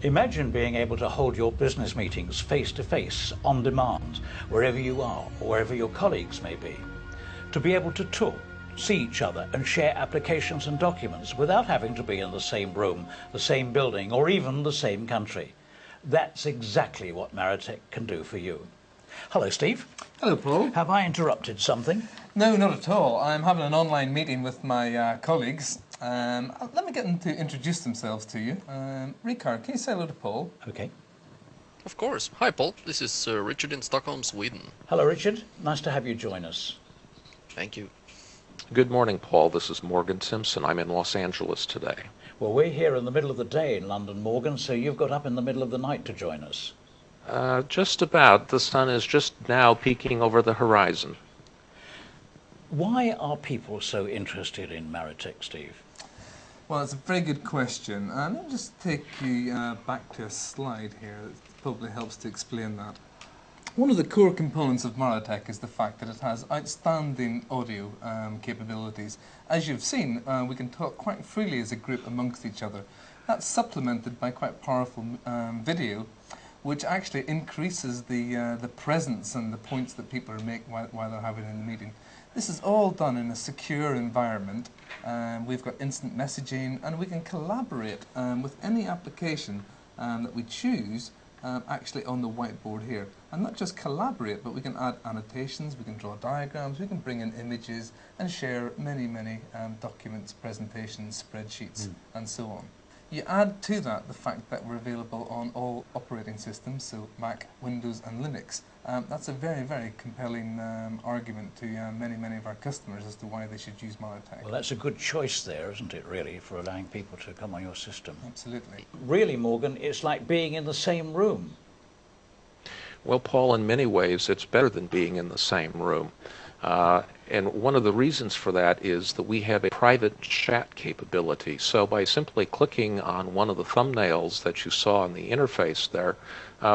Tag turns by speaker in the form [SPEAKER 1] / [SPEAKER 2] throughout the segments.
[SPEAKER 1] Imagine being able to hold your business meetings face to face, on demand, wherever you are or wherever your colleagues may be. To be able to talk, see each other and share applications and documents without having to be in the same room, the same building or even the same country. That's exactly what Marratech can do for you. Hello, Steve.
[SPEAKER 2] Hello, Paul.
[SPEAKER 1] Have I interrupted something?
[SPEAKER 2] No, not at all. I'm having an online meeting with my colleagues. Let me get them to introduce themselves to you. Ricard, can you say hello to Paul?
[SPEAKER 1] Okay.
[SPEAKER 3] Of course. Hi, Paul. This is Richard in Stockholm, Sweden.
[SPEAKER 1] Hello, Richard. Nice to have you join us.
[SPEAKER 3] Thank you.
[SPEAKER 4] Good morning, Paul. This is Morgan Simpson. I'm in Los Angeles today.
[SPEAKER 1] Well, we're here in the middle of the day in London, Morgan, so you've got up in the middle of the night to join us.
[SPEAKER 4] Just about. The sun is just now peeking over the horizon.
[SPEAKER 1] Why are people so interested in Marratech, Steve?
[SPEAKER 2] Well, it's a very good question. Let me just take you back to a slide here that probably helps to explain that. One of the core components of Marratech is the fact that it has outstanding audio capabilities. As you've seen, we can talk quite freely as a group amongst each other. That's supplemented by quite powerful video, which actually increases the presence and the points that people are making while they're having in the meeting. This is all done in a secure environment. We've got instant messaging, and we can collaborate with any application that we choose actually on the whiteboard here. And not just collaborate, but we can add annotations, we can draw diagrams, we can bring in images and share many documents, presentations, spreadsheets, and so on. You add to that the fact that we're available on all operating systems, so Mac, Windows and Linux. That's a very compelling argument to many of our customers as to why they should use Marratech.
[SPEAKER 1] Well, that's a good choice there, isn't it, really, for allowing people to come on your system?
[SPEAKER 2] Absolutely.
[SPEAKER 1] Really, Morgan, it's like being in the same room.
[SPEAKER 4] Well, Paul, in many ways, it's better than being in the same room. And one of the reasons for that is that we have a private chat capability. So by simply clicking on one of the thumbnails that you saw in the interface there,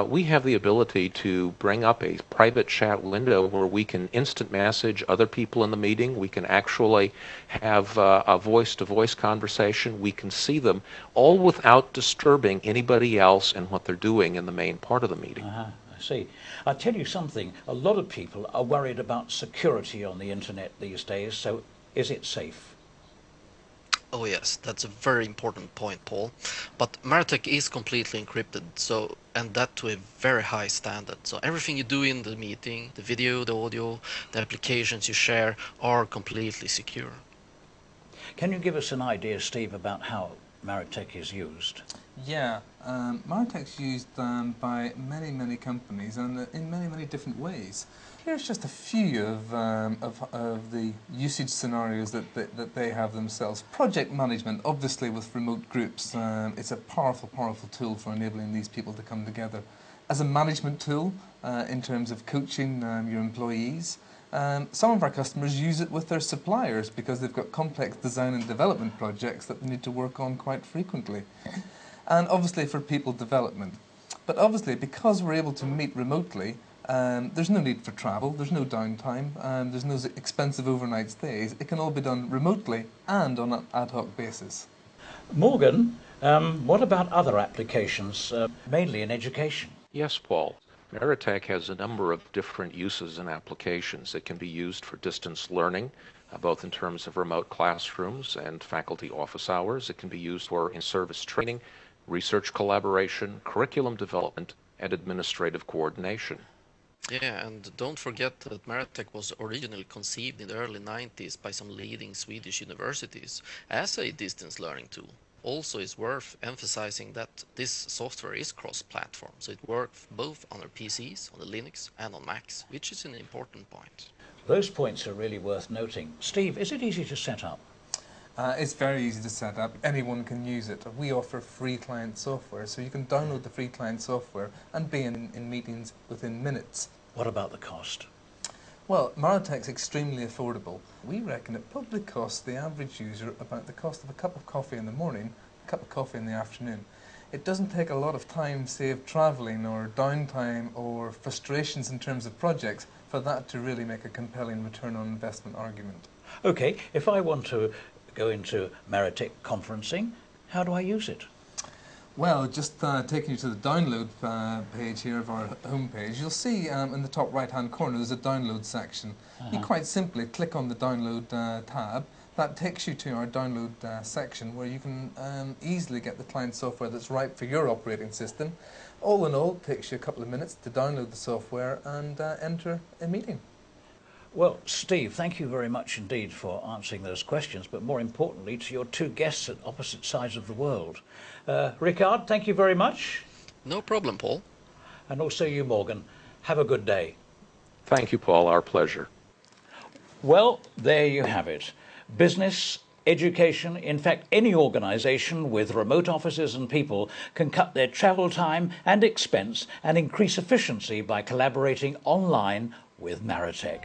[SPEAKER 4] we have the ability to bring up a private chat window where we can instant message other people in the meeting. We can actually have a voice-to-voice conversation. We can see them all without disturbing anybody else and what they're doing in the main part of the meeting.
[SPEAKER 1] See, I'll tell you something, a lot of people are worried about security on the internet these days, so is it safe?
[SPEAKER 3] Oh yes, that's a very important point, Paul. But Marratech is completely encrypted, and that to a very high standard. So everything you do in the meeting, the video, the audio, the applications you share are completely secure.
[SPEAKER 1] Can you give us an idea, Steve, about how Marratech is used?
[SPEAKER 2] Yeah, Marratech's used by many companies and in many different ways. Here's just a few of the usage scenarios that they have themselves. Project management, obviously with remote groups, it's a powerful tool for enabling these people to come together. As a management tool, in terms of coaching your employees, some of our customers use it with their suppliers because they've got complex design and development projects that they need to work on quite frequently. And obviously for people development. But obviously because we're able to meet remotely, there's no need for travel, there's no downtime, there's no expensive overnight stays. It can all be done remotely and on an ad hoc basis.
[SPEAKER 1] Morgan, what about other applications, mainly in education?
[SPEAKER 4] Yes, Paul. Marratech has a number of different uses and applications. It can be used for distance learning, both in terms of remote classrooms and faculty office hours. It can be used for in-service training, research collaboration, curriculum development, and administrative coordination.
[SPEAKER 3] Yeah, and don't forget that Marratech was originally conceived in the early 90s by some leading Swedish universities as a distance learning tool. Also, it's worth emphasizing that this software is cross-platform, so it works both on our PCs, on the Linux and on Macs, which is an important point.
[SPEAKER 1] Those points are really worth noting. Steve, is it easy to set up?
[SPEAKER 2] It's very easy to set up. Anyone can use it. We offer free client software, so you can download the free client software and be in meetings within minutes.
[SPEAKER 1] What about the cost?
[SPEAKER 2] Well, Marratech's extremely affordable. We reckon it probably costs the average user about the cost of a cup of coffee in the morning, a cup of coffee in the afternoon. It doesn't take a lot of time saved travelling or downtime or frustrations in terms of projects for that to really make a compelling return on investment argument.
[SPEAKER 1] Okay, if I want to go into Marratech conferencing, how do I use it?
[SPEAKER 2] Well, just taking you to the download page here of our homepage, you'll see in the top right-hand corner there's a download section. You quite simply click on the download tab. That takes you to our download section where you can easily get the client software that's right for your operating system. All in all, it takes you a couple of minutes to download the software and enter a meeting.
[SPEAKER 1] Well, Steve, thank you very much indeed for answering those questions, but more importantly to your two guests at opposite sides of the world. Ricard, thank you very much.
[SPEAKER 3] No problem, Paul.
[SPEAKER 1] And also you, Morgan. Have a good day.
[SPEAKER 4] Thank you, Paul. Our pleasure.
[SPEAKER 1] Well, there you have it. Business, education, in fact, any organisation with remote offices and people can cut their travel time and expense and increase efficiency by collaborating online with Marratech.